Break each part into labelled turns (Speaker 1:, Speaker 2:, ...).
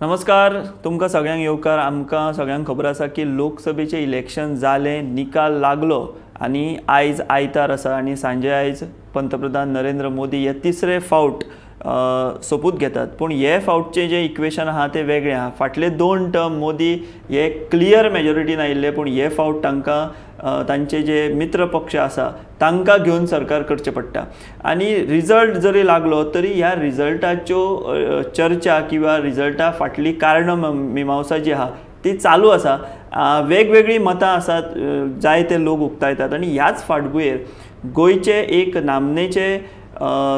Speaker 1: नमस्कार, तुमकां सगळ्यांक येवकार. आमकां सगळ्यांक खबर आसा की लोकसभेचें इलेक्शन जालें, निकाल लागलो आनी आयज आयतार आसा आनी सांजे आयज पंतप्रधान नरेंद्र मोदी हे तिसरे फावट सोपूत घेतात. पूण हे फावटचें जें इक्वेशन आहा तें वेगळें आहा. फाटले 2 टर्म मोदी हे क्लियर मेजॉरिटीन आयिल्ले, पूण हे फावट तांकां तांचे जे मित्र पक्ष आसा तांकां घेवन सरकार करचें पडटा. आनी रिजल्ट जरी लागलो तरी ह्या रिजल्टाच्यो चर्चा किंवा रिजल्टा फाटली कारणां मिमांसा जी आहा ती चालू आसा. वेगवेगळी मतां आसात, जायते लोक उक्तायतात. आनी ह्याच फाटभुंयेर गोंयचे एक नामनेचे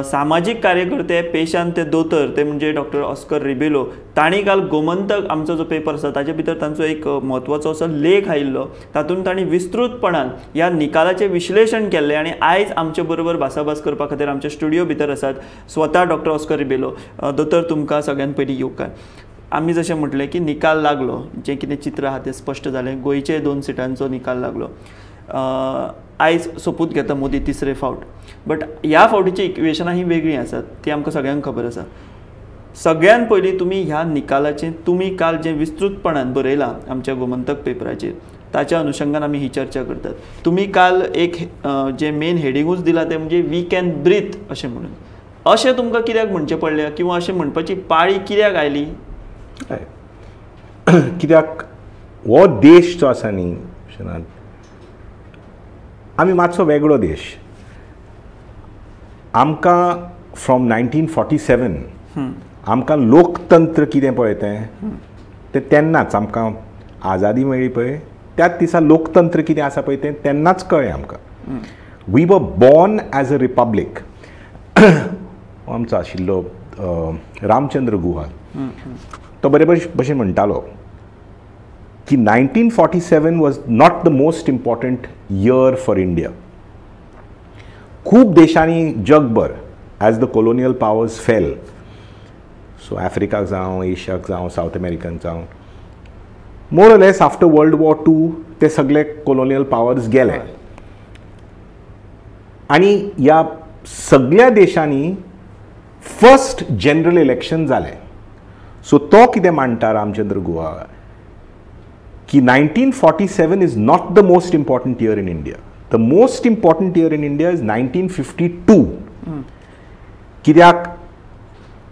Speaker 1: सामाजीक कार्यकर्ते पेशांत ते दोतोर ते म्हणजे डॉक्टर ऑस्कर रिबेलो तांणी काल गोमंतक आमचो जो पेपर आसा ताचे भितर तांचो एक म्हत्वाचो असो लेख आयिल्लो. तातूंत तांणी विस्तृतपणान ह्या निकालाचें विश्लेशण केल्लें. आनी आयज आमचे बरोबर भासाभास करपा खातीर आमच्या स्टुडियो भितर आसात स्वता डॉक्टर ऑस्कर रिबेलो. दोतोर, तुमकां सगळ्यान पयलीं येवकार. आमी जशें म्हटलें की निकाल लागलो, जें कितें चित्र आहा तें स्पश्ट जालें. गोंयचे 2 सिटांचो निकाल लागलो. आयज सोपूत घेता मोदी तिसरे फावट. बट ह्या फावटीची इक्वेशनां ही वेगळीं आसात, ती आमकां सगळ्यांक खबर आसा. सगळ्यान पयलीं तुमी ह्या निकालाचें तुमी काल जें विस्तृतपणान बरयलां आमच्या गोमंतक पेपराचेर ताच्या अनुशंगान आमी ही चर्चा करतात. तुमी काल एक जें मेन हेडिंगूच दिलां तें म्हणजे वी कॅन ब्रीथ अशें म्हणून. अशें तुमकां कित्याक म्हणचें पडलें किंवा अशें म्हणपाची पाळी कित्याक आयली?
Speaker 2: कित्याक हो देश जो आसा न्ही, आमी मातसो वेगळो देश. आमकां फ्रॉम 1947 आमकां लोकतंत्र कितें पळय तें तेन्नाच आमकां आजादी मेळ्ळी पळय त्याच दिसा लोकतंत्र कितें आसा पळय तें तेन्नाच कळ्ळें आमकां. We were born as a republic. आमचो आशिल्लो रामचंद्र गुहा तो बरे भशेन म्हणटालो की 1947 was not the most important year for India. खूब देशांनी जगभर as the colonial powers fell, so आफ्रिकाक जावं, एशियाक जावं, साऊथ अमेरिकाक जावं, more or less after world war 2 ते सगळे कोलोनियल पावर्स गेले. आनी ह्या सगळ्या देशांनी फर्स्ट जनरल इलेक्शन जालें. सो तो कितें मांडटा रामचंद्र गुहा की 1947 is not the most important year in India. The most important year in India is 1952. कित्याक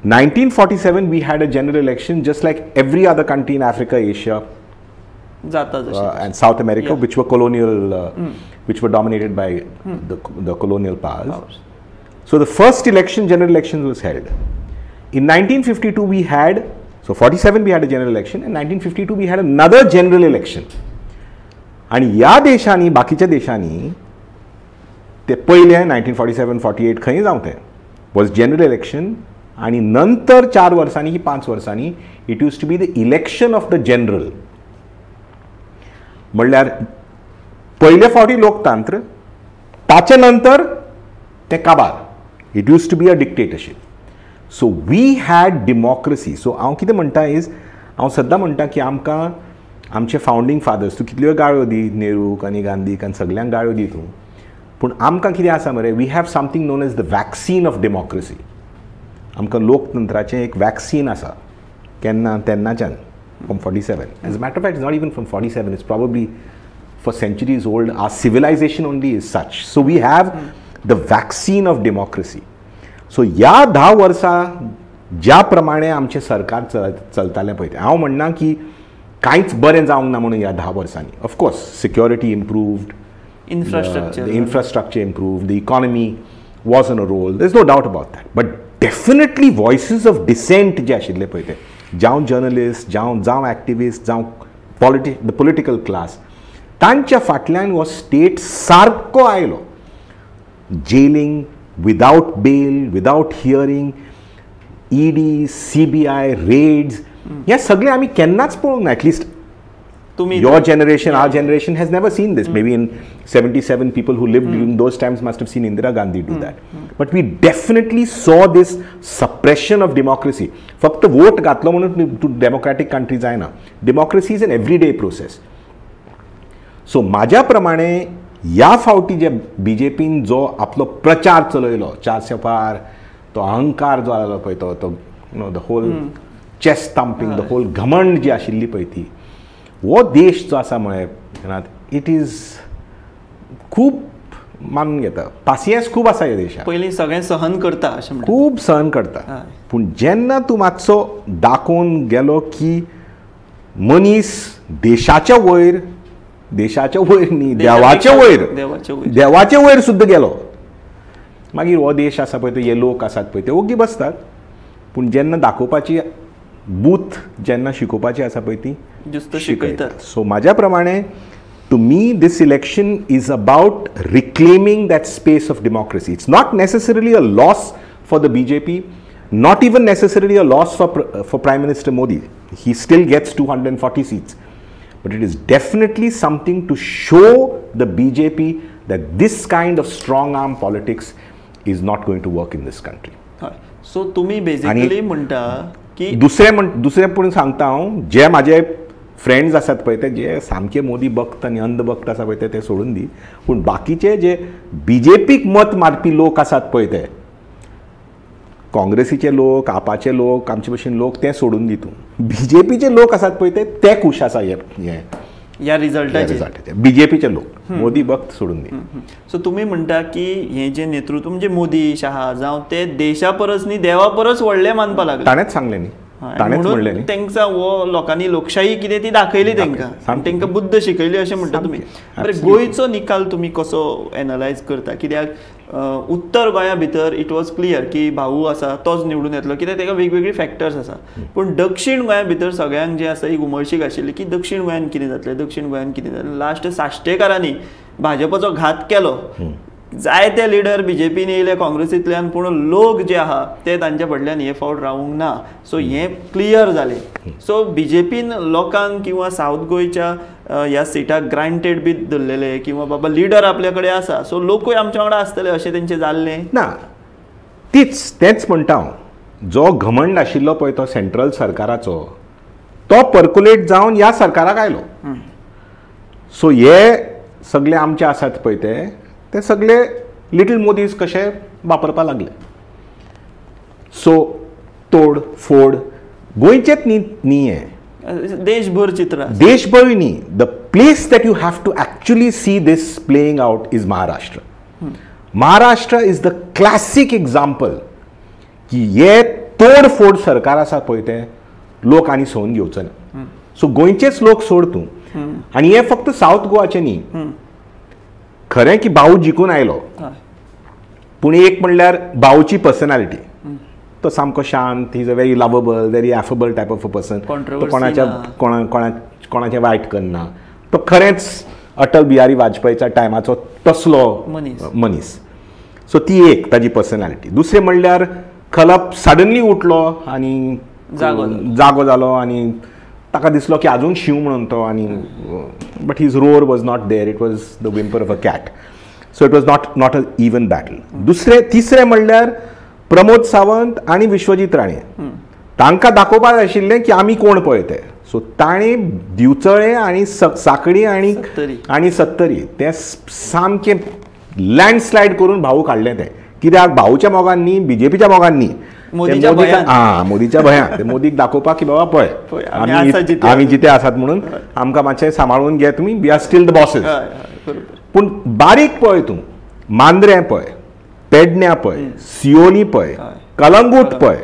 Speaker 2: 1947 we had a general election just like every other country in Africa, Asia and South America, which were colonial, which were dominated by the colonial powers. So the first election, general election was held. In 1952 we had, so 47 we had a general election, and 1952 we had another general election. आणि ह्या देशांनी, बाकीच्या देशांनी ते पहिले 1947, 48 खंय जावं तें वॉज जनरल इलेक्शन. आणि नंतर 4 वर्सांनी की 5 वर्सांनी it use to be the election of the general. म्हणल्यार पयले फावटी लोकतंत्र, ताचे नंतर ते काबार. It use to be a dictatorship. So we had democracy. So हांव कितें म्हणटा इज, हांव सद्दां म्हणटा की आमकां आमचे फावंडींग फादर्स, तूं कितल्यो गाळ्यो दी नेहरूक आनी गांधीक आनी सगळ्यांक गाळ्यो दी तूं, पूण आमकां कितें आसा मरे, we have something known as the vaccine of democracy. आमकां लोकतंत्राचें एक वॅक्सीन आसा केन्ना तेन्नाच्यान, from 47. As a matter of fact it's not even from 47, it's probably for centuries old. Our civilisation only is such. So we have the vaccine of democracy. So ह्या 10 वर्सां ज्या प्रमाणे आमचें सरकार चलतालें पळय तें, हांव म्हणना की कांयच बरें जावंक ना म्हणून ह्या 10 वर्सांनी. Of course security improved, infrastructure improved, the economy was on a roll, there's no doubt about that. But definitely voices of dissent जे आशिल्ले पळय ते, जावं जर्नलिस्ट, जावं एक्टिविस्ट, जावं the political class, तांच्या फाटल्यान हो स्टेट सारको आयलो. Jailing, without bail, without hearing, ED, CBI, raids, हे सगळे आमी केन्नाच पळोवंक ना. At least your generation, our generation has never seen this. Maybe in 77 people who lived during those times must have seen Indira Gandhi do that. But we definitely saw this suppression of democracy. फक्त vote घातलो म्हणून to democratic countries जायना. Democracy is an everyday process. So माझ्या प्रमाणे ह्या फावटी जे BJPन जो आपलो प्रचार चलयलो 400 पार, तो अहंकार जो आलो पळय तो the whole chest thumping the whole घमंड जी आशिल्ली पळय ती हो देश जो आसा म्हळ्यार इट इज खूब मानून घेता पासियेंस खूब आसा ह्या देशात
Speaker 1: पयलीं सगळें सहन करता अशें म्हणटा
Speaker 2: खूब सहन करता पूण जेन्ना तूं मातसो दाखोवन गेलो की मनीस देशाच्या वयर न्ही देवाचे वयर सुद्दां गेलो मागीर हो देश आसा पळय हे लोक आसात पळय ते ओगी बसतात पूण जेन्ना दाखोवपाची बूथ जेन्ना शिकोवपाची आसा पळय ती
Speaker 1: जुस्त शिकयतात
Speaker 2: सो म्हाज्या प्रमाणे to me this election is about reclaiming that space of democracy. It's not necessarily a loss for the BJP, not even necessarily a loss for Prime Minister Modi. He still gets 240 seats. But it is definitely something to show the BJP that this kind of strong arm politics is not going to work in this country.
Speaker 1: So तुम्ही basically म्हणता की
Speaker 2: दुसरे पण सांगता हांव जे माझे friends आसात पळय ते जे सामके मोदी भक्त आनी अंधभक्त आसा पळय ते सोडून दी पूण बाकीचे जे बीजेपीक मत मारपी लोक आसात पळय ते काँग्रेसीचे लोक आपाचे लोक आमचे भशेन लोक ते सोडून दी तूं बीजेपीचे लोक आसात पळय ते खूश आसा
Speaker 1: ह्या रिजल्टाचे
Speaker 2: बीजेपीचे लोक मोदी भक्त सोडून दी
Speaker 1: सो तुम्ही म्हणटा की हे जे नेतृत्व म्हणजे मोदी शहा जावं ते देशा परस न्ही देवा परस व्हडले मानपा लागले
Speaker 2: ताणेंच सांगलें न्ही
Speaker 1: म्हणून तांकां हो लोकांनी लोकशाही कितें ती दाखयली तांकां बुद्ध शिकयली अशें म्हणटा तुमी बरें गोंयचो निकाल तुमी कसो एनालायज करता कित्याक उत्तर गोंया भितर इट वॉज क्लियर की भाऊ आसा तोच निवडून येतलो कित्याक ताका वेगवेगळी फॅक्टर्स आसा पूण दक्षिण गोंया भितर सगळ्यांक जे आसा एक उमळशीक आशिल्ली की दक्षिण गोंयान कितें जातलें दक्षिण गोंयान कितें जातलें लास्ट साश्टेकारांनी भाजपाचो घात केलो जायते लिडर बीजेपीन येयले काँग्रेसींतल्यान पूण लोक जे आहा ते तांच्या फाटल्यान हे फावट रावूंक ना सो हे क्लियर जालें सो बीजेपीन लोकांक किंवा सावथ गोंयच्या ह्या सिटाक ग्रांटेड बी धरलेले किंवा बाबा लिडर आपल्या कडेन आसा सो लोकूय आमच्या वांगडा आसतले अशें तेंचें जाल्लें
Speaker 2: ना तेच म्हणटा हांव जो घमंड आशिल्लो पळय तो सेंट्रल सरकाराचो तो पर्कुलेट जावन ह्या सरकाराक आयलो सो हे सगळे आमचे आसात पळय ते सगळे लिटल मोदीज कशे वापरपा लागले सो तोड फोड गोंयचेच न्ही हे
Speaker 1: देशभर चित्र
Speaker 2: देशभर न्ही the place that you have to actually see this playing out is Maharashtra is the classic example की हे तोडफोड सरकार आसा पळय ते लोक आनी सोडून घेवचे ना सो गोंयचेच लोक सोड तूं आनी हे फक्त सावथ गोवाचे न्ही खरें की भाऊ जिखून आयलो पूण एक म्हणल्यार भाऊची पर्सनॅलिटी तो सामको शांत he is a very lovable very affable type of a person तो कोणाचें वायट करना तो खरेंच अटल बिहारी वाजपेयीच्या टायमाचो तसलो मनीस सो ती एक ताजी पर्सनॅलिटी दुसरें म्हणल्यार खलप सडनली उठलो आनी जागो जालो आनी ताका दिसलो की आजून शिव म्हणून तो आनी but his roar was not there it was the whimper of a cat so it was not a even battle तिसरें म्हणल्यार प्रमोद सावंत आनी विश्वजीत राणे तांकां दाखोवपाक आशिल्लें की आमी कोण पळय ते सो ताणें दिवचळे आनी साकडी आनी सत्तरी ते सामकें लँडस्लायड करून भाऊ काडलें तें कित्याक भाऊच्या मोगान न्ही बीजेपीच्या मोगान न्ही मोदीच्या भंयान ते मोदीक दाखोवपाक की बाबा पळय आमी जिते आसात म्हणून आमकां मातशें सांबाळून घे तुमी वी आर स्टील द बॉसीस पूण बारीक पळय तूं मांद्रे पळय पेडण्या पळय सियोली पळय कलंगूट पळय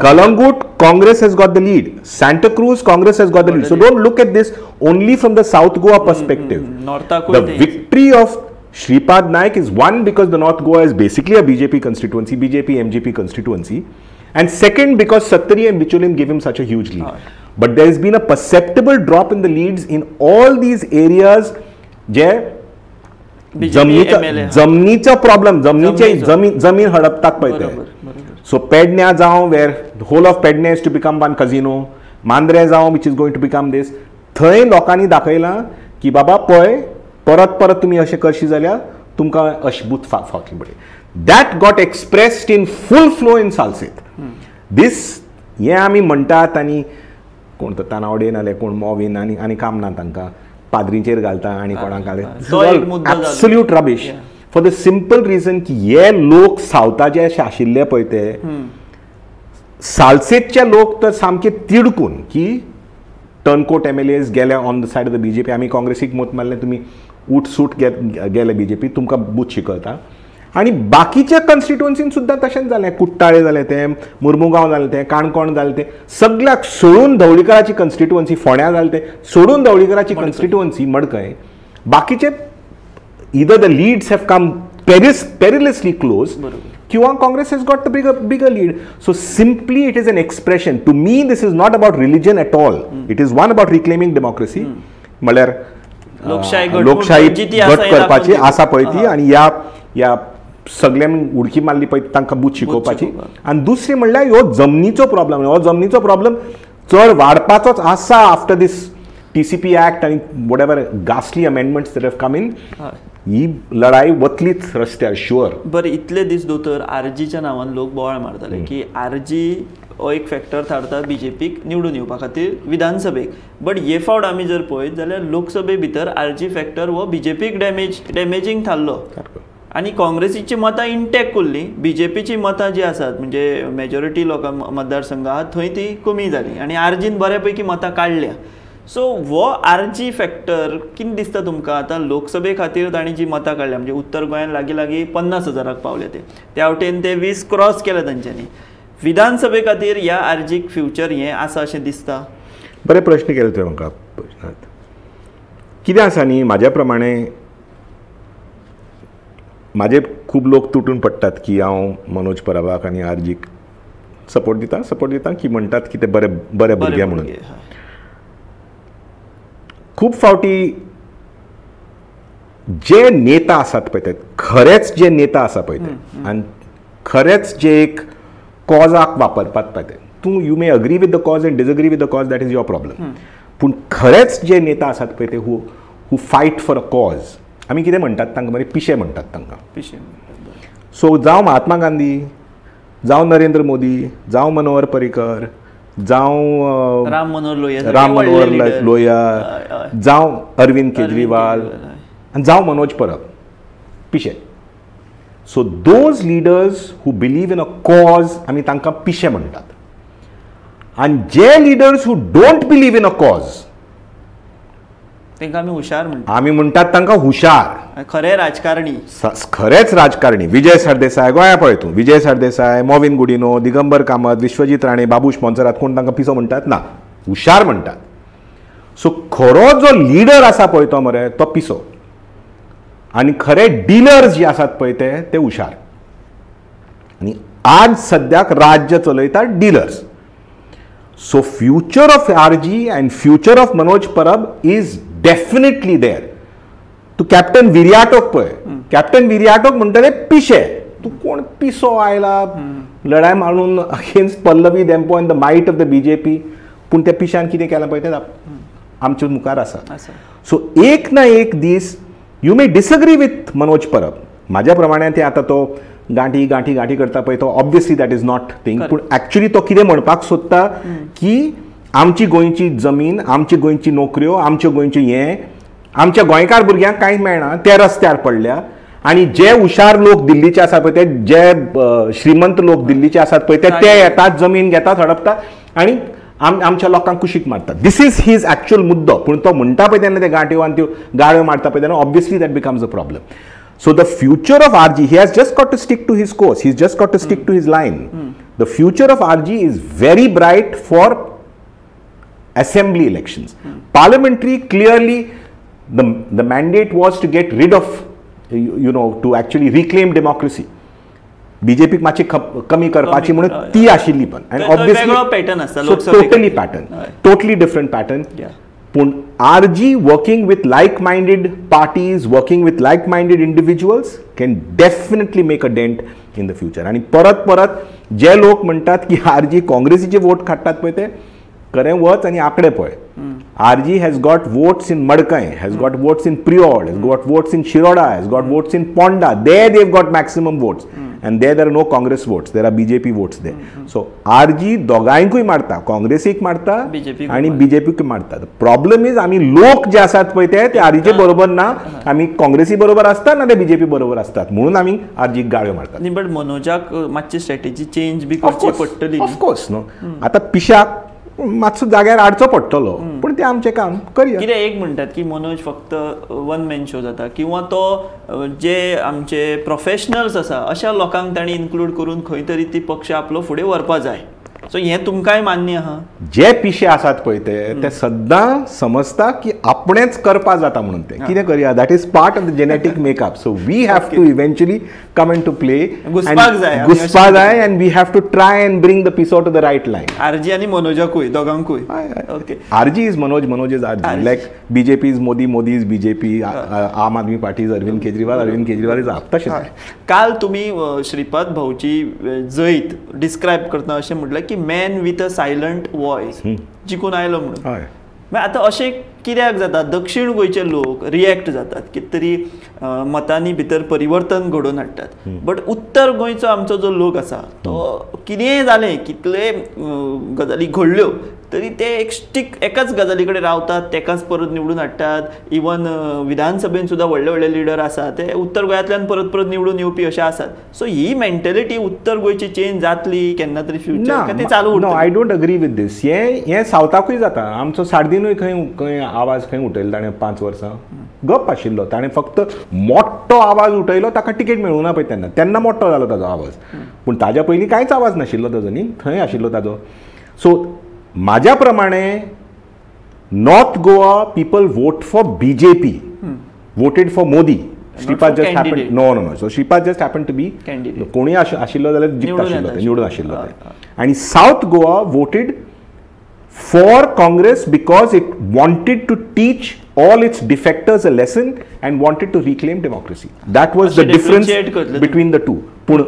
Speaker 2: Calangute Congress has got the lead Santa Cruz Congress has got the lead so don't look at this only from the south Goa perspective the victory of Shripad Naik is one because the North Goa is basically a BJP constituency, BJP MGP constituency, and second because Sattari and Bicholim gave him such a huge lead. But there has been a perceptible drop in the leads in all these areas जे जमनीचा problem जमीन हडपतात पळय ते so पेडण्या जावं where whole of पेडण्या is to become one casino Mandrem जावं which is going to become this थंय लोकांनी दाखयलां की बाबा पळय परत तुम्ही अशें करशी जाल्यार तुमकां अशबूत फावतली पडली that got expressed in full flow in Salcete दीस हें आमी म्हणटात आनी कोण तो तानावडे नाल्यार कोण मोवीन आनी काम ना तांकां पाद्रीचेर घालता आनी कोणाक घालता absolute rubbish for the simple reason की हे लोक सावथाचे अशे आशिल्ले पळय ते सालसेतचे लोक तर सामके तिडकून की टर्नकोट MLAs गेले on the said of the BJP. आम्ही काँग्रेसीक मत मारले, तुम्ही उठ सूट गेले BJP, तुमकां बूथ शिकयता. आणि बाकीच्या कॉन्स्टिट्युएन्सीन सुद्दां तशेंच जालें. कुट्टाळे जालें तें, मुर्मुगांव जालें तें, काणकोण जालें तें, सगळ्याक सोडून धवळीकराची कॉन्स्टिट्युएन्सी फोंड्या जालें तें, सोडून धवळीकराची कॉन्स्टिट्युएन्सी मडकय. बाकीचे either the leads have come perilously close, किंवा Congress has got the bigger lead. So simply it is an expression. To me this is not about religion at all. It is one about reclaiming democracy. म्हळ्यार लोकशाही घट करपाची आसा पळय ती, आनी ह्या सगळ्यांक उडकी मारली पळय तांकां बूथ शिकोवपाची. आनी दुसरी म्हणल्यार ह्यो जमनीचो प्रॉब्लम. हो जमनीचो प्रॉब्लम चड वाडपाचोच आसा आफ्टर दिस TCP Act आणि whatever ghastly amendments that have come in. ही लढाई वतलीच रस्त्यार शुअर.
Speaker 1: बरें, इतले दीस दोतोर RGच्या नांवान लोक बोवाळ मारताले की RG हो एक फॅक्टर थारता BJPक निवडून येवपा खातीर विधानसभेक. बट हे फावट आमी जर पळयत जाल्यार लोकसभे भितर RG फॅक्टर हो BJPक डॅमेजींग थारलो आनी काँग्रेसीची मतां इंटॅक्ट उरली. BJPची मतां जी आसात म्हणजे मेजॉरिटी लोकां मतदारसंघ आहात थंय ती कमी जाली आनी RGन बऱ्यापैकी मतां काडल्या. सो हो RG फॅक्टर कितें दिसता तुमकां? आतां लोकसभे खातीर तांणी जी मतां काडल्या म्हणजे उत्तर गोंयांत लागीं 50,000 पावले त्या वटेन ते 20 क्रॉस केले तांच्यांनी. विधानसभे खातीर ह्या RGक फ्युचर हें आसा अशें दिसता?
Speaker 2: बरे प्रश्न केले तुवें म्हाका. कितें आसा न्ही, म्हाज्या प्रमाणे म्हाजे खूब लोक तुटून पडटात की हांव मनोज परबाक आनी RGक सपोर्ट दिता की म्हणटात की ते बरे भुरगे म्हणून. खूब फावटी जे नेता आसात पळय ते खरेच जे नेता आसा पळय ते आनी खरेच जे एक कॉजाक वापरतात पळय ते, तूं you may agree with the cause end disagree with the cause, that is your problem. पूण खरेच जे नेता आसात पळय ते हू फायट फॉर अ कॉज, आमी कितें म्हणटात तांकां मरे पिशे म्हणटात तांकां.
Speaker 1: पिशे.
Speaker 2: सो जावं महात्मा गांधी, जावं नरेंद्र मोदी, जावं मनोहर पर्रीकर, जावं राम मनोहर लोहिया, जावं अरविंद केजरीवाल आनी जावं मनोज परब, पिशे. So those leaders who believe in a cause आमी तांकां पिशे म्हणटात. आनी जे leaders who don't believe in a cause
Speaker 1: तांकां आमी हुशार म्हणटात.
Speaker 2: आमी म्हणटात तांकां हुशार,
Speaker 1: खरे राजकारणी,
Speaker 2: खरेच राजकारणी. विजय सरदेसाय गोंया पळय तूं, विजय सरदेसाय, मॉविन गुडिनो, दिगंबर कामत, विश्वजीत राणे, बाबूश मोन्सरात, कोण तांकां पिसो म्हणटात? ना, हुशार म्हणटात. सो खरो जो लिडर आसा पळय तो मरे तो पिसो आनी खरे डिलर्स जे आसात पळय ते हुशार. आनी आज सद्याक राज्य चलयतात dealers. So future of RG and future of Manoj Parab is definitely there. तू कॅप्टन विरियाटोक पळय, कॅप्टन विरियाटोक म्हणटले पिशे. तू कोण पिसो आयला लढाय मारून against Pallavi Dempo in the might of the BJP. पूण त्या पिशान कितें केलां पळय तें आमच्या मुखार आसा. सो एक ना एक दीस you may disagree with Manoj Parab. म्हाज्या प्रमाणे ते आतां तो गांठी करता पळय तो obviously that is not thing. पूण एक्चुअली तो कितें म्हणपाक सोदता की आमची गोंयची जमीन, आमची गोंयची नोकऱ्यो, आमच्यो गोंयच्यो हें आमच्या गोंयकार भुरग्यांक कांयच मेळना, ते रस्त्यार पडल्या. आनी जे हुशार लोक दिल्लीचे आसात पळय ते, जे श्रीमंत लोक दिल्लीचे आसात पळय ते येतात, जमीन घेतात, हडपतात आनी आमच्या लोकांक कुशीक मारतात. दिस इज हीज एक्चुअल मुद्दो. पूण तो म्हणटा पळय तेन्ना ते गांठ्यो आनी त्यो गाळ्यो मारता पळय तेन्ना obviously that becomes a problem. So the future of RG, he has just got to stick to his course. He's just got to stick to his line. The future of RG is very bright for assembly elections. Parliamentary, clearly, the mandate was to get rid of, to actually reclaim democracy. BJP मातशी कमी करपाची म्हणून ती आशिल्ली पण. And obviously,
Speaker 1: pattern
Speaker 2: so totally pattern, totally different pattern. But RG working with like-minded parties, working with like-minded individuals can definitely make a dent in the future. आणि परत जे लोक म्हणतात की RG काँग्रेसीचे वोट काडटात पळय ते खरें वच आनी आंकडे पळय. RG has got votes in Madkai, has got votes in Priod, has got votes in Shiroda, has got votes in Ponda. There they've got maximum votes. and there are no Congress votes, there are BJP votes there. So RG दोगांयकूय मारता, काँग्रेसीक मारता आणि BJPक मारता. The problem is आम्ही लोक जे आसात पळय ते आरजीचे बरोबर ना, आम्ही काँग्रेसी बरोबर असतात ना ते BJP बरोबर असतात, म्हणून आम्ही आरजीक गाळ्यो मारतात.
Speaker 1: नी बट मनोजाक मातशी स्ट्रॅटेजी चेंज बी करची पडटली.
Speaker 2: ऑफकोर्स न्हू, आता पिशाक मातसो जाग्यार हाडचो पडटलो, पण ते आमचें काम करया.
Speaker 1: कितें एक म्हणटात की मनोज फक्त वन मॅन शो जाता, किंवा तो जे आमचे प्रोफेशनल्स आसा अशा लोकांक तांणी इन्क्लूड करून खंय तरी ती पक्ष आपलो फुडें व्हरपा जाय. सो हें तुमकांय मान्य आहा?
Speaker 2: जे पिशे आसात पळय ते सद्दां समजता की आपणेच करपा जाता म्हणून ते कितें करया. That is part of the genetic makeup. So we have to eventually come in to play, घुसपा जाय, and we have to try and bring the peace out of the right line.
Speaker 1: RG आनी मनोजाकूय दोगांकूय.
Speaker 2: Okay, RG is Manoj, Manoj is RG. Like BJP is Modi, Modi is BJP, Aam Aadmi Party is Arvind Kejriwal, Arvind Kejriwal is AAP. तशें
Speaker 1: काल तुमी Shripad भाऊची Jait describe करतना अशें म्हटलें की man with a silent voice जिखून आयलो म्हणून. आतां अशें कित्याक जाता, दक्षिण गोंयचे लोक रिएक्ट जातात, कितें तरी मतांनी भितर परिवर्तन घडोवन हाडटात, बट उत्तर गोंयचो आमचो जो लोक आसा तो कितेंय जालें, कितले गजाली घडल्यो तरी ते एक स्टिक एकाच गजाली कडेन रावतात, तेकाच परत निवडून हाडटात. इवन विधानसभेन सुद्दां व्हडले व्हडले लिडर आसा ते उत्तर गोंयांतल्यान परत परत निवडून येवपी अशे आसात. सो ही मेंटेलिटी उत्तर गोंयची चेंज जातली केन्ना तरी फ्युचर चालू उरतली?
Speaker 2: No, I don't agree with this. हें सावथाकूय जाता. आमचो सार्दिनूय खंय आवाज खंय उठयलो ताणें 5 वर्सां, गप आशिल्लो, ताणें फक्त मोठो आवाज उठयलो, ताका तिकेट मेळूं ना पळय तेन्ना मोठो जालो ताजो आवाज, पूण ताज्या पयलीं कांयच आवाज नाशिल्लो ताजो न्ही, थंय आशिल्लो ताजो. सो माझ्या प्रमाणे north Goa people vote for BJP, voted for Modi. Shripad just happened, no. So Shripad just happened to be कोणी आशिल्लो जाल्यार जिखता आशिल्लो ते, निवडून आशिल्लो ते. आणि south Goa voted for Congress because it wanted to teach all its defectors a lesson and wanted to reclaim democracy. That was the difference between the two. पूण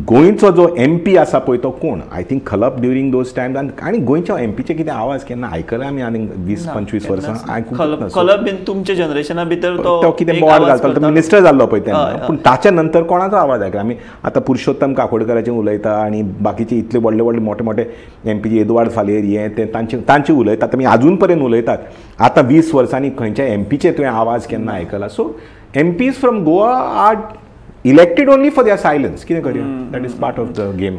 Speaker 2: गोंयचो जो MP आसा पळय तो कोण, I think Khalap during those Times. आनी गोंयच्या MPचे कितें आवाज केन्ना आयकला आमी आनी 20-25 वर्सां आयकूंक.
Speaker 1: खलप बीन तुमच्या जनरेशना भितर
Speaker 2: तो कितें बोवाळ घालतालो, तो मिनिस्टर जाल्लो पळय तेन्ना, पूण ताच्या नंतर कोणाचो आवाज आयकला आमी? आतां पुरुषोत्तम काकोडकराचें उलयता आनी बाकीचे इतले व्हडले व्हडले मोठे मोठे MP, एदवार्ड फालेर हें तें तांचे उलयतात, आमी आजून पर्यंत उलयतात. आतां 20 वर्सांनी खंयच्या MPचे तुवें आवाज केन्ना आयकला? So MPs from Goa are elected only for their silence. कितें करया, that is part of the game.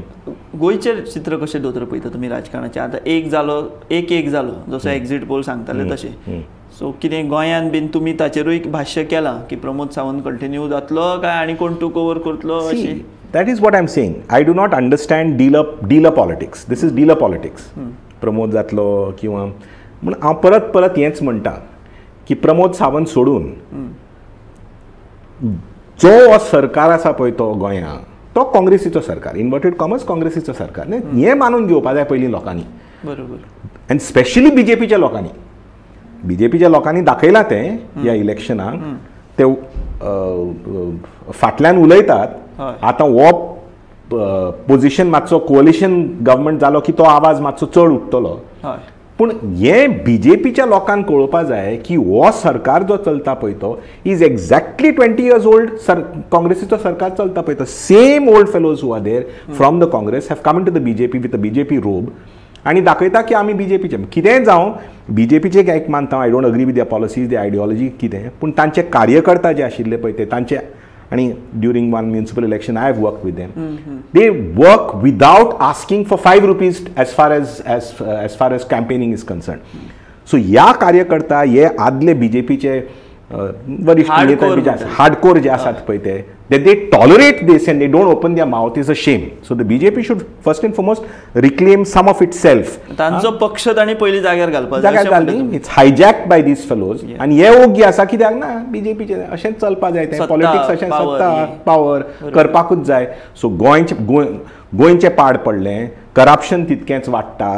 Speaker 1: गोंयचें चित्र कशें दोतोर पळयता तुमी राजकारणाचें? आतां एक जालो जसो एक्झिट पोल सांगताले तशें. सो कितें गोंयान बीन तुमी ताचेरूय भाश्य केलां की प्रमोद सावंत कंटिन्यू जातलो काय आनी कोण टूक ओवर करतलो अशें?
Speaker 2: That is what I am saying. I do not understand dealer politics. This is dealer politics. Pramod जातलो किंवा म्हण हांव परत परत हेंच म्हणटा की प्रमोद सावंत सोडून जो हो सरकार आसा पळय तो गोंयांत, तो काँग्रेसीचो सरकार, इनवर्टेड कॉमर्स काँग्रेसीचो सरकार. हें मानून घेवपा जाय पयलीं लोकांनी. बरोबर. आनी स्पेशली BJPच्या लोकांनी. BJPच्या लोकांनी दाखयलां तें ह्या इलेक्शनाक. ते फाटल्यान उलयतात, आतां हो पोजिशन मातसो कोलिशन गव्हर्मेंट जालो की तो आवाज मातसो चड उठतलो. पूण हें BJPच्या लोकांक कळोवपा जाय की हो सरकार जो चलता पळय तो इज एक्झॅक्टली 20 years ओल्ड. काँग्रेसीचो सरकार चलता पळय तो, same old fellows who are there from the Congress have come in to the BJP with a BJP robe आनी दाखयता की आमी BJPचे. कितेंय जावं, BJPचे एक मानता, I don't agree with their policies, the ideology कितें, पूण तांचे कार्यकर्ता जे आशिल्ले पळय ते तांचे, आणि during one municipal election I have work with them, they work without asking for 5 rupees as far as campaigning is concerned. So ह्या कार्यकर्ता हे आदले BJPचे वरिष्ठ नेते हार्डकोर जे आसात पळय ते, they tolerate this and they don't open their mouth, is a shame. So the BJP should first and foremost reclaim some of itself.
Speaker 1: तांचो पक्ष तांणी पयलीं जाग्यार घालपाक
Speaker 2: जाय. It's hijacked by these fellows. आनी हे योग्य आसा कित्याक ना, BJPचे अशेंच चलपा जाय तें पॉलिटिक्स, अशें सत्ता पावर करपाकूच जाय. सो गोंयचें पाड पडलें, करप्शन तितकेंच वाडटा,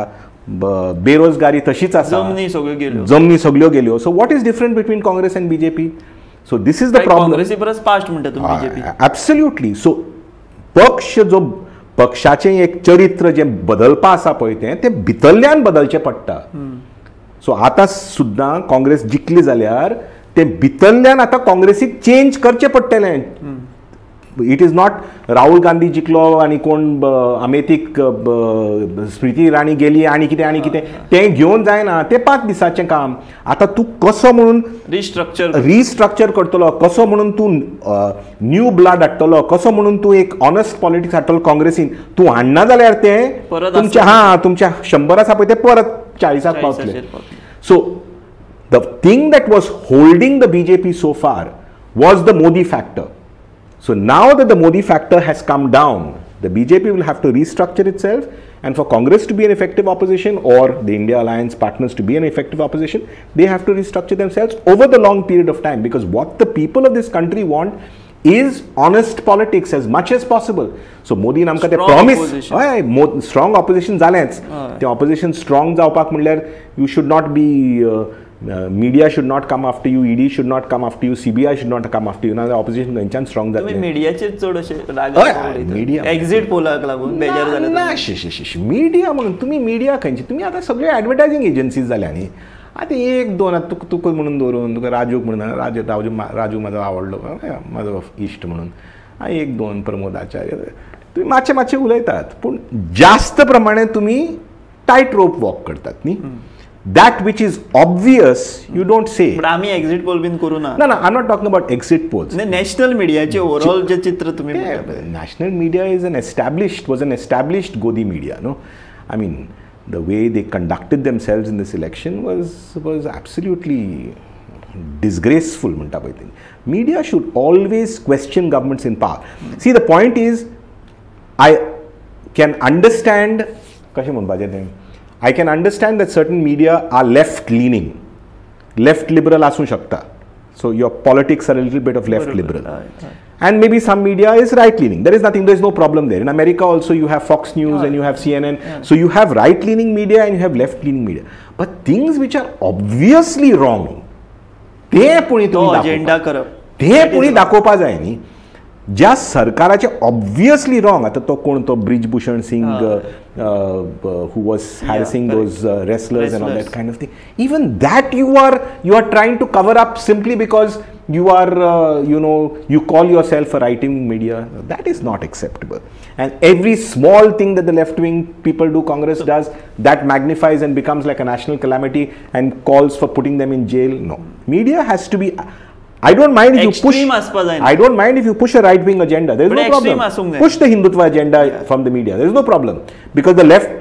Speaker 2: बेरोजगारी तशीच आसा, जमनी सगळ्यो गेल्यो. So what is different between Congress and BJP? So this is the problem.
Speaker 1: काँग्रेसी परस फास्ट म्हणटा तुम्ही BJP.
Speaker 2: एब्सोल्युटली. सो पक्ष जो पक्षाचें एक चरित्र जे बदलपा आसा पळय तें भितरल्यान बदलचें पडटा. सो आतां सुद्दां काँग्रेस जिखली जाल्यार तें भितरल्यान आतां काँग्रेसीक चेंज करचें पडटलें. It is not Rahul Gandhi जिखलो आनी कोण अमेथीक स्मृती इराणी गेली आनी कितें तें घेवन जायना. तें 5 दिसाचें काम. आतां तूं कसो म्हणून रिस्ट्रक्चर करतलो, कसो म्हणून तूं न्यू ब्लड हाडटलो, कसो म्हणून तूं एक ऑनेस्ट पॉलिटिक्स हाडटलो काँग्रेसीन. तूं हाडना जाल्यार तें तुमच्या 100 आसा पळय ते परत 40 पावतले. So the thing that was holding the BJP so far was the Modi factor. So now that the Modi factor has come down, the BJP will have to restructure itself, and for Congress to be an effective opposition or the India Alliance partners to be an effective opposition, they have to restructure themselves over the long period of time, because what the people of this country want is honest politics as much as possible. So Modi namka te promise strong opposition zaleच. The opposition strong जावपाक म्हणल्यार you should not be media should not come after you, ED should not come after you, CBI should not come after you. Now the opposition खंयच्यान strong जातले.
Speaker 1: तुम्ही मीडियाचे चड अशे राग media exit Pollock लागून बेजार जाले
Speaker 2: ना. मीडिया म्हणून तुम्ही मीडिया खंयची, तुम्ही आतां सगळे एडवर्टायझिंग एजन्सीज जाल्या न्ही. आतां 1-2 आतां तुका म्हणून दवरून तुका राजूक म्हणून राजू म्हाजो आवडलो, म्हाजो इश्ट म्हणून 1-2 प्रमोद आचार्य तुम्ही मातशे उलयतात, पूण जास्त प्रमाणे तुम्ही टायट रोप वॉक करतात न्ही. That which is obvious, you don't say.
Speaker 1: But आम्ही एक्झिट पोल बीन करू ना.
Speaker 2: No, I'm not talking about exit polls.
Speaker 1: National मीडियाचे ओव्हरऑल जे चित्र तुम्ही
Speaker 2: national media is was an established Godi media, no? I mean, the way they conducted themselves in this election was absolutely disgraceful. म्हणटा पळय ते. Media should always question governments in power. See, the point is, I can understand कशें म्हणपाचें तें. I can understand that certain media are left-leaning, left liberal asu shakta. So your politics are a little bit of left liberal. And maybe some media is right-leaning. There is nothing, there is no problem there. In America also you have Fox News and you have CNN. So you have right-leaning media and you have left-leaning media. But things which are obviously wrong, ते पुणी तुम्ही
Speaker 1: agenda करप.
Speaker 2: ते पुणी दाखोवपा जाय न्ही. ज्या सरकाराचे ऑब्वियसली रॉंग. आता तो कोण तो Brijbhushan Singh who was harassing those wrestlers and all that kind of thing, even that you are trying to cover up simply because you are you call yourself a right wing media. That is not acceptable. And every small thing that the left wing people do, Congress does, that magnifies and becomes like a national calamity and calls for putting them in jail. No, media has to be. I don't mind if you push. I don't mind if you push a right-wing agenda. There is no problem. Push the Hindutva agenda from the media. There is no problem, because the left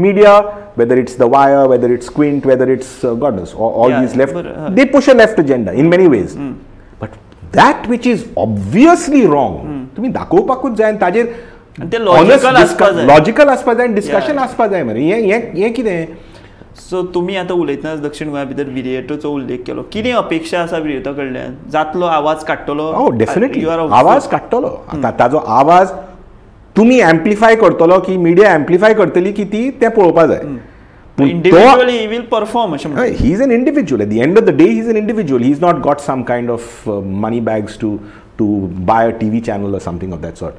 Speaker 2: media, whether it's The Wire, whether it's Quint, whether it's God knows, all these left, they push a left agenda in many ways. But that which is obviously wrong, तुम्ही दाखोवपाकूच जाय आनी ताजेर logical आसपा जाय, discussion आसपा जाय मरे. हें कितें.
Speaker 1: सो तुम्ही आता उलयतना दक्षिण गोंया भितर विरिएटोचो उल्लेख केलो. कितें अपेक्षा आसा विरिएटो कडल्यान? जातलो आवाज काडटलो?
Speaker 2: डेफिनेटली आवाज काडटलो. ताजो आवाज तुम्ही एम्प्लिफाय करतलो की मिडिया एम्प्लिफाय करतली की ती तें पळोवपा जाय.
Speaker 1: Individually he will perform.
Speaker 2: He is an individual. At the end of the day, he is an individual. He's not got some kind of money bags to buy a TV channel or something of that sort.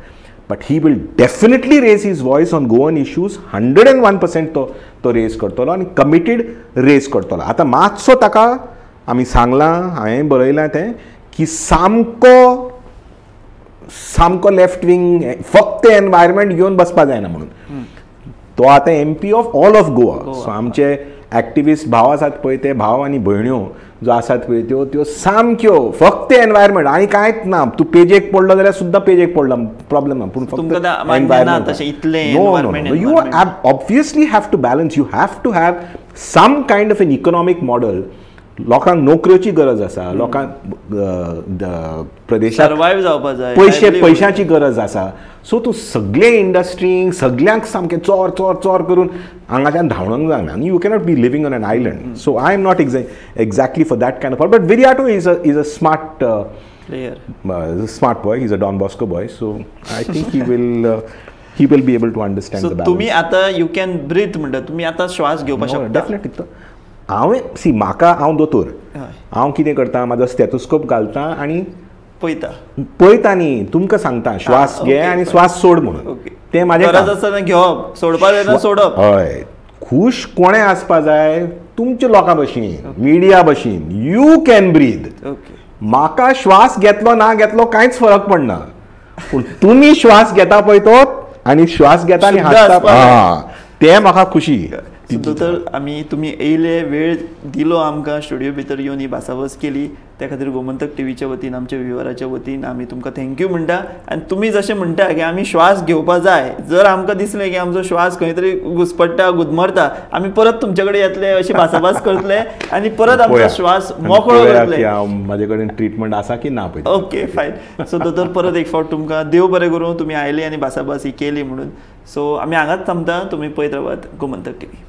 Speaker 2: But he will definitely raise his voice on Goan issues. 101% तो raise करतलो आनी committed raise करतलो. आतां मातसो ताका आमी सांगलां, हांवें बरयलां तें की सामको लेफ्ट विंग फक्त एनवायरमेंट घेवन बसपा जायना म्हणून. तो आतां MP of all of Goa. So आमचे एक्टिविस्ट भाव आसात पळय ते भाव आनी भयण्यो जो आसात पळय त्यो सामक्यो फक्त एनवायरमेंट आनी कांयच ना. तूं पेजेक पडलो जाल्यार सुद्दां पेजेक पडला, प्रॉब्लम ना. पूण फक्त environment. You obviously have to balance. You have to have some kind of an economic model. लोकांक नोकऱ्योची गरज आसा, लोकांक प्रदेशांत पयशांची गरज आसा. सो तूं सगळे इंडस्ट्रींक सगळ्यांक सामकें चोर चोर चोर करून हांगाच्यान धांवणोंक जायना. आनी you cannot be living on an island. So I am not exactly for that kind of. But Viriato is a smart boy. He's a Don Bosco boy. So I think he will be able to understand the balance.
Speaker 1: तुम्ही आता you can breathe म्हणटा, तुम्ही आता श्वास घेवपाक शकता.
Speaker 2: Definitely. हांव दोतोर. हांव कितें करता, म्हाजो स्टेथोस्कोप घालता आनी पळयता न्ही, तुमकां सांगता श्वास घे आनी श्वास सोड म्हणून. तें म्हाजें
Speaker 1: गरज आसतना घेवप, सोडपा जाय ना सोडप.
Speaker 2: हय. खुश कोणें आसपा जाय तुमच्या लोकां भशेन, मिडिया भशेन. यू कॅन ब्रीद. म्हाका श्वास घेतलो ना घेतलो कांयच फरक पडना. पूण तुमी श्वास घेता पळय तो आनी श्वास घेता आनी
Speaker 1: शुद्ध
Speaker 2: हांसता
Speaker 1: आसपाक
Speaker 2: ते म्हाका खुशी.
Speaker 1: दोतोर आमी तुमी येयले वेळ दिलो आमकां स्टुडियो भितर येवन ही भासाभास केली त्या खातीर गोमंतक टीव्हीच्या वतीन आमच्या व्ह्युअराच्या वतीन आमी तुमकां थँक्यू म्हणटा. आनी तुमी जशें म्हणटा की आमी श्वास घेवपा जाय, जर आमकां दिसलें की आमचो श्वास खंय तरी घुसपट्टा गुदमरता आमी परत तुमचे कडेन येतले, अशी भासाभास करतले आनी परत आमचो श्वास मोकळो करतले.
Speaker 2: म्हाजे कडेन ट्रिटमेंट आसा की ना पळय.
Speaker 1: ओके फायन. सो दोतोर परत एक फावट तुमकां देव बरें करूं, तुमी आयले आनी भासाभास ही केली म्हणून. सो आमी हांगाच थांबता, तुमी पळयत रावात गोमंतक टीव्ही.